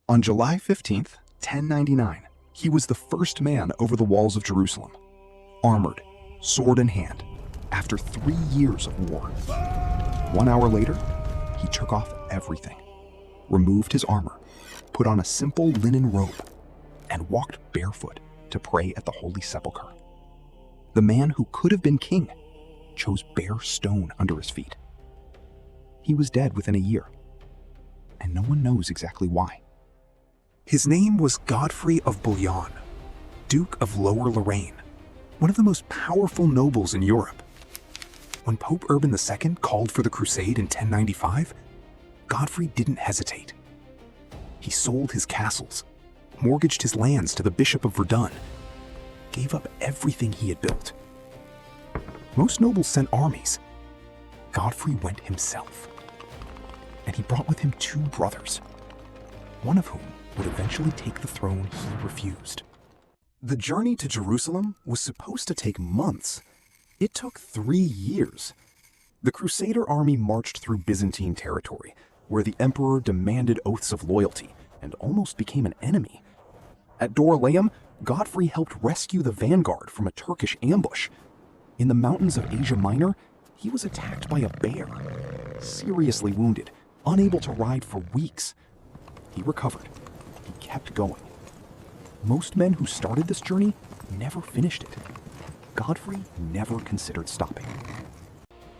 On July 15th, 1099, he was the first man over the walls of Jerusalem, armored, sword in hand, after 3 years of war. 1 hour later, he took off everything, removed his armor, put on a simple linen robe, and walked barefoot to pray at the Holy Sepulchre. The man who could have been king chose bare stone under his feet. He was dead within a year, and no one knows exactly why. His name was Godfrey of Bouillon, Duke of Lower Lorraine, one of the most powerful nobles in Europe. When Pope Urban II called for the Crusade in 1095, Godfrey didn't hesitate. He sold his castles, mortgaged his lands to the Bishop of Verdun, gave up everything he had built. Most nobles sent armies. Godfrey went himself. And he brought with him 2 brothers, one of whom would eventually take the throne he refused. The journey to Jerusalem was supposed to take months. It took 3 years. The Crusader army marched through Byzantine territory, where the emperor demanded oaths of loyalty and almost became an enemy. At Dorylaeum, Godfrey helped rescue the vanguard from a Turkish ambush. In the mountains of Asia Minor, he was attacked by a bear, seriously wounded, unable to ride for weeks. He recovered. He kept going. Most men who started this journey never finished it. Godfrey never considered stopping.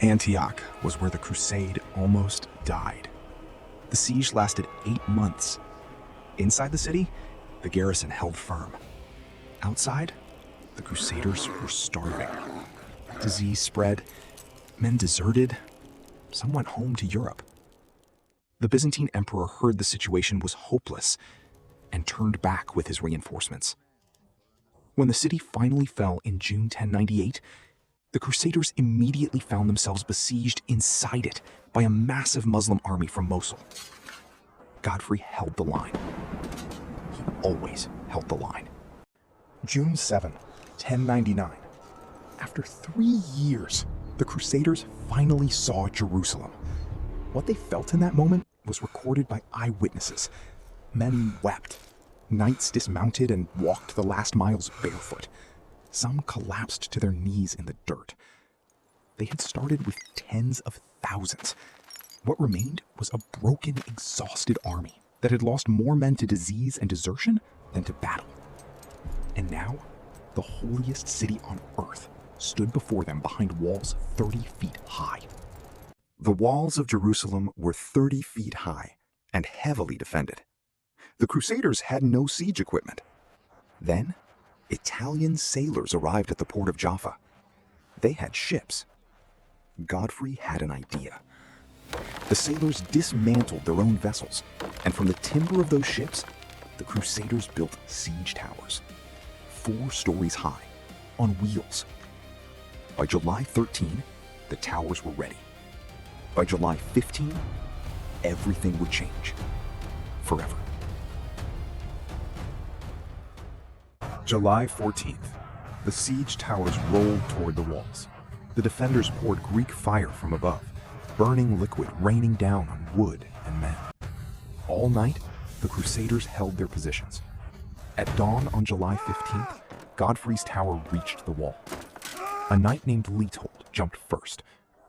Antioch was where the crusade almost died. The siege lasted 8 months. Inside the city, the garrison held firm. Outside, the Crusaders were starving. Disease spread, men deserted, some went home to Europe. The Byzantine emperor heard the situation was hopeless and turned back with his reinforcements. When the city finally fell in June 1098, the Crusaders immediately found themselves besieged inside it by a massive Muslim army from Mosul. Godfrey held the line. He always held the line. June 7, 1099. After 3 years, the Crusaders finally saw Jerusalem. What they felt in that moment was recorded by eyewitnesses. Men wept. Knights dismounted and walked the last miles barefoot. Some collapsed to their knees in the dirt. They had started with tens of thousands. What remained was a broken, exhausted army that had lost more men to disease and desertion than to battle. And now, the holiest city on earth stood before them behind walls 30 feet high. The walls of Jerusalem were 30 feet high and heavily defended. The Crusaders had no siege equipment. Then, Italian sailors arrived at the port of Jaffa. They had ships. Godfrey had an idea. The sailors dismantled their own vessels, and from the timber of those ships, the Crusaders built siege towers, 4 stories high, on wheels. By July 13, the towers were ready. By July 15, everything would change. Forever. July 14th. The siege towers rolled toward the walls. The defenders poured Greek fire from above, burning liquid raining down on wood and men. All night, the Crusaders held their positions. At dawn on July 15th, Godfrey's tower reached the wall. A knight named Leitold jumped first.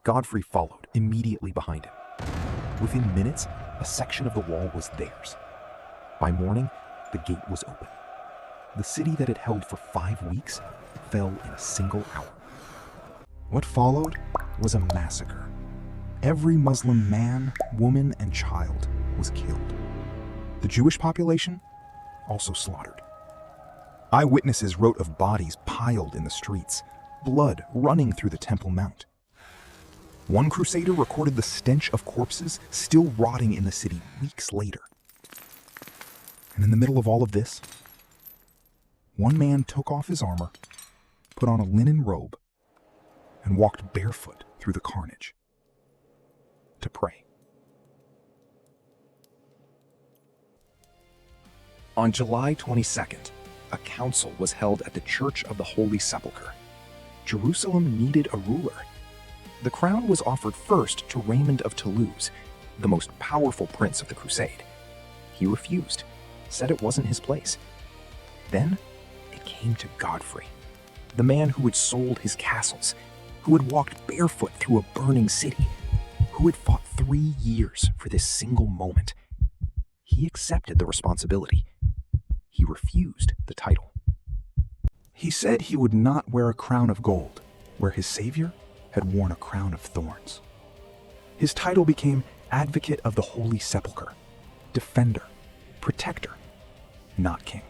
Godfrey followed immediately behind him. Within minutes, a section of the wall was theirs. By morning, the gate was open. The city that had held for 5 weeks fell in a single hour. What followed was a massacre. Every Muslim man, woman, and child was killed. The Jewish population also slaughtered. Eyewitnesses wrote of bodies piled in the streets, blood running through the Temple Mount. One crusader recorded the stench of corpses still rotting in the city weeks later. And in the middle of all of this, one man took off his armor, put on a linen robe, and walked barefoot through the carnage to pray. On July 22nd, a council was held at the Church of the Holy Sepulchre. Jerusalem needed a ruler. The crown was offered first to Raymond of Toulouse, the most powerful prince of the Crusade. He refused. said it wasn't his place. Then it came to Godfrey, the man who had sold his castles, who had walked barefoot through a burning city, who had fought 3 years for this single moment. He accepted the responsibility. He refused the title. He said he would not wear a crown of gold, where his savior had worn a crown of thorns. His title became Advocate of the Holy Sepulchre, Defender, Protector, not King.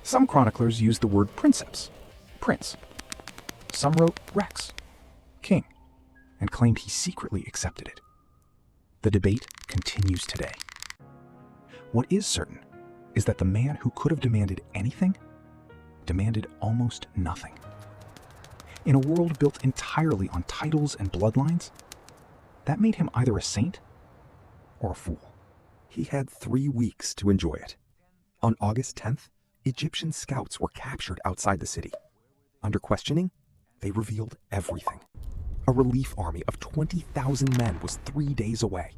Some chroniclers used the word princeps, prince. Some wrote rex, king, and claimed he secretly accepted it. The debate continues today. What is certain is that the man who could have demanded anything demanded almost nothing. In a world built entirely on titles and bloodlines, that made him either a saint or a fool. He had 3 weeks to enjoy it. On August 10th, Egyptian scouts were captured outside the city. Under questioning, they revealed everything. A relief army of 20,000 men was 3 days away.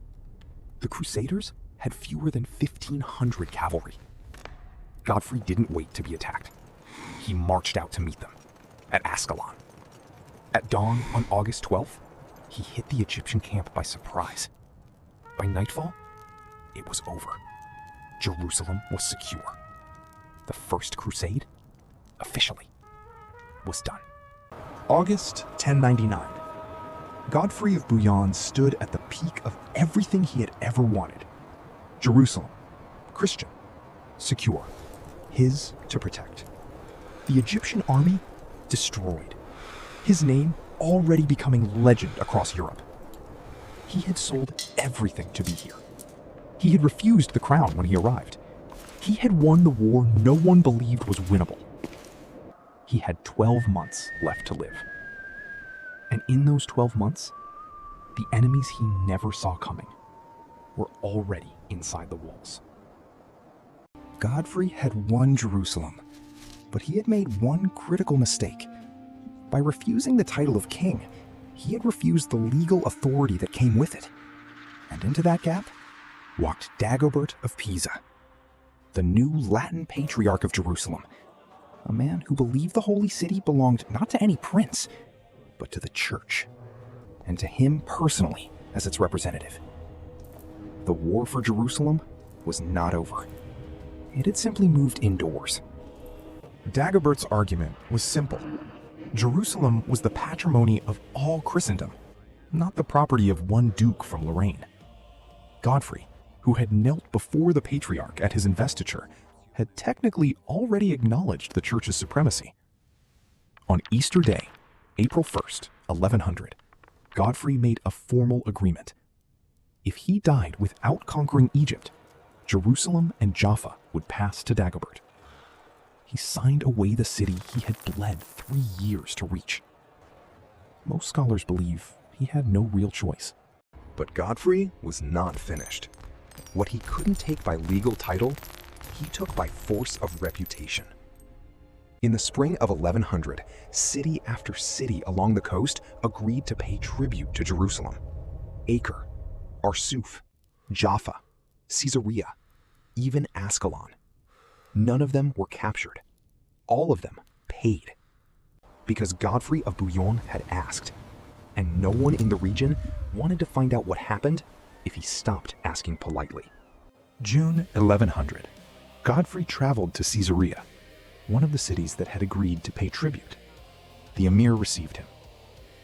The Crusaders had fewer than 1,500 cavalry. Godfrey didn't wait to be attacked. He marched out to meet them at Ascalon. At dawn on August 12th, he hit the Egyptian camp by surprise. By nightfall, it was over. Jerusalem was secure. The First Crusade, officially, was done. August 1099. Godfrey of Bouillon stood at the peak of everything he had ever wanted. Jerusalem, Christian, secure, his to protect. The Egyptian army, destroyed. His name already becoming legend across Europe. He had sold everything to be here. He had refused the crown when he arrived. He had won the war no one believed was winnable. He had 12 months left to live. And in those 12 months, the enemies he never saw coming were already inside the walls. Godfrey had won Jerusalem, but he had made one critical mistake. By refusing the title of king, he had refused the legal authority that came with it. And into that gap walked Dagobert of Pisa, the new Latin patriarch of Jerusalem, a man who believed the holy city belonged not to any prince, but to the church, and to him personally as its representative. The war for Jerusalem was not over. It had simply moved indoors. Dagobert's argument was simple. Jerusalem was the patrimony of all Christendom, not the property of one duke from Lorraine. Godfrey, who had knelt before the patriarch at his investiture, had technically already acknowledged the church's supremacy. On Easter Day, April 1st, 1100, Godfrey made a formal agreement. If he died without conquering Egypt, Jerusalem and Jaffa would pass to Dagobert. He signed away the city he had bled 3 years to reach. Most scholars believe he had no real choice. But Godfrey was not finished. What he couldn't take by legal title, he took by force of reputation. In the spring of 1100, city after city along the coast agreed to pay tribute to Jerusalem. Acre, Arsuf, Jaffa, Caesarea, even Ascalon. None of them were captured. All of them paid. Because Godfrey of Bouillon had asked, and no one in the region wanted to find out what happened if he stopped asking politely. June 1100. Godfrey traveled to Caesarea, one of the cities that had agreed to pay tribute. The emir received him.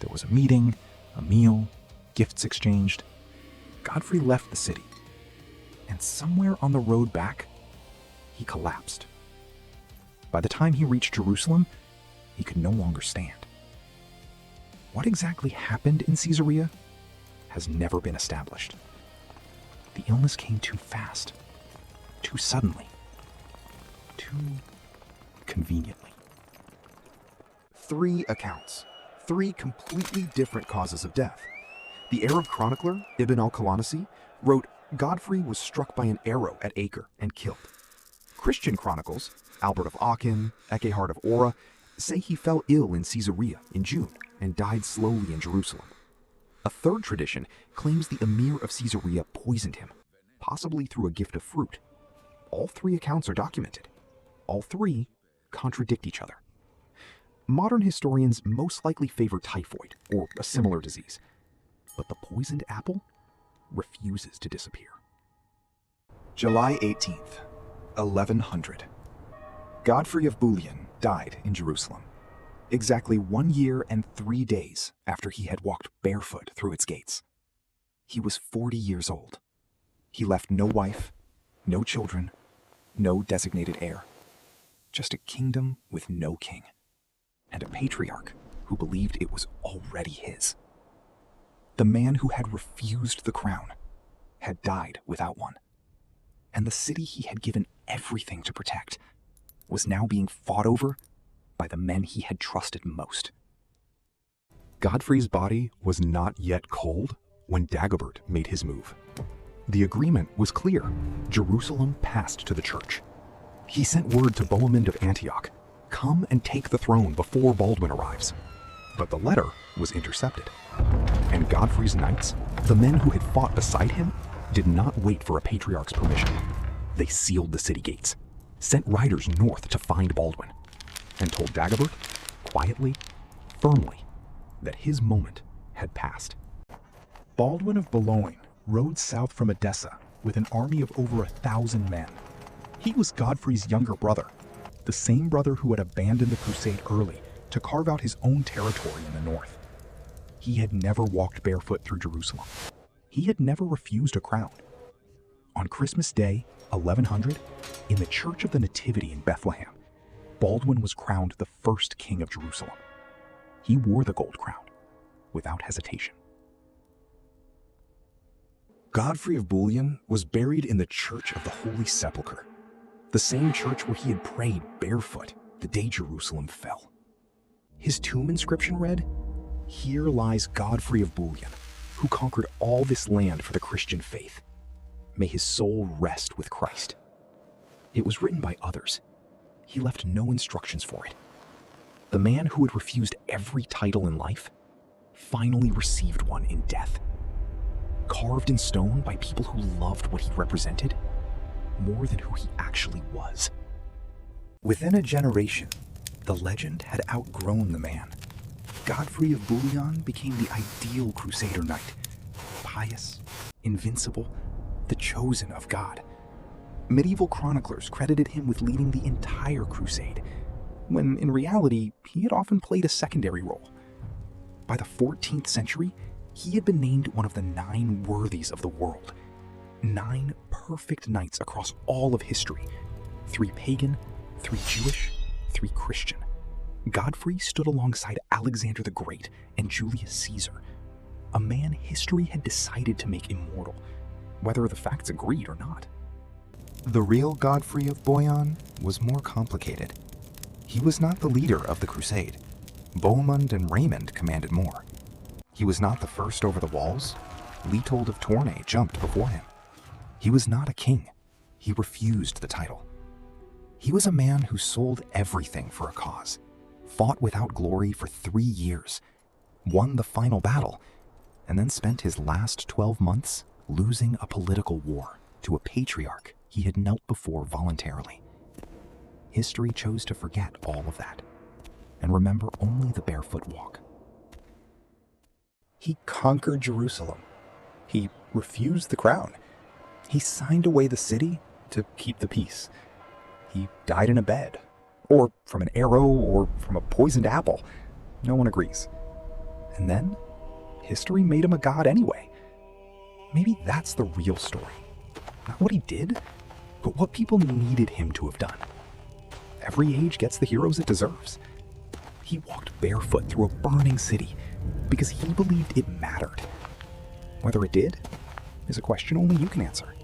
There was a meeting, a meal, gifts exchanged. Godfrey left the city, and somewhere on the road back, he collapsed. By the time he reached Jerusalem, he could no longer stand. What exactly happened in Caesarea has never been established. The illness came too fast, too suddenly, too conveniently. 3 accounts, 3 completely different causes of death. The Arab chronicler, Ibn al-Qalanisi, wrote, Godfrey was struck by an arrow at Acre and killed. Christian chronicles, Albert of Aachen, Echehard of Ora, say he fell ill in Caesarea in June and died slowly in Jerusalem. A third tradition claims the emir of Caesarea poisoned him, possibly through a gift of fruit. all three accounts are documented. All three contradict each other. Modern historians most likely favor typhoid or a similar disease, but the poisoned apple refuses to disappear. July 18th, 1100. Godfrey of Bouillon died in Jerusalem, exactly 1 year and 3 days after he had walked barefoot through its gates. He was 40 years old. He left no wife, no children, no designated heir, just a kingdom with no king, and a patriarch who believed it was already his. The man who had refused the crown had died without one, and the city he had given everything to protect was now being fought over by the men he had trusted most. Godfrey's body was not yet cold when Dagobert made his move. The agreement was clear. Jerusalem passed to the church. He sent word to Bohemond of Antioch, "Come and take the throne before Baldwin arrives." But the letter was intercepted. And Godfrey's knights, the men who had fought beside him, did not wait for a patriarch's permission. They sealed the city gates, sent riders north to find Baldwin, and told Dagobert, quietly, firmly, that his moment had passed. Baldwin of Bouillon rode south from Edessa with an army of over 1,000 men. He was Godfrey's younger brother, the same brother who had abandoned the crusade early to carve out his own territory in the north. He had never walked barefoot through Jerusalem. He had never refused a crown. On Christmas Day, 1100, in the Church of the Nativity in Bethlehem, Baldwin was crowned the first king of Jerusalem. He wore the gold crown without hesitation. Godfrey of Bouillon was buried in the Church of the Holy Sepulchre, the same church where he had prayed barefoot the day Jerusalem fell. His tomb inscription read, "Here lies Godfrey of Bouillon, who conquered all this land for the Christian faith. May his soul rest with Christ." It was written by others. He left no instructions for it. The man who had refused every title in life finally received one in death. Carved in stone by people who loved what he represented more than who he actually was. Within a generation, the legend had outgrown the man. Godfrey of Bouillon became the ideal Crusader knight, pious, invincible, the chosen of God. Medieval chroniclers credited him with leading the entire crusade, when in reality, he had often played a secondary role. By the 14th century, he had been named one of the 9 Worthies of the world. 9 perfect knights across all of history. 3 pagan, 3 Jewish, 3 Christian. Godfrey stood alongside Alexander the Great and Julius Caesar, a man history had decided to make immortal, whether the facts agreed or not. The real Godfrey of Bouillon was more complicated. He was not the leader of the crusade. Bohemond and Raymond commanded more. He was not the first over the walls. Leopold of Tournai jumped before him. He was not a king. He refused the title. He was a man who sold everything for a cause, fought without glory for 3 years, won the final battle, and then spent his last 12 months losing a political war to a patriarch he had knelt before voluntarily. History chose to forget all of that and remember only the barefoot walk. He conquered Jerusalem. He refused the crown. He signed away the city to keep the peace. He died in a bed, or from an arrow, or from a poisoned apple. No one agrees. And then, history made him a god anyway. Maybe that's the real story. Not what he did, but what people needed him to have done. Every age gets the heroes it deserves. He walked barefoot through a burning city because he believed it mattered. Whether it did is a question only you can answer.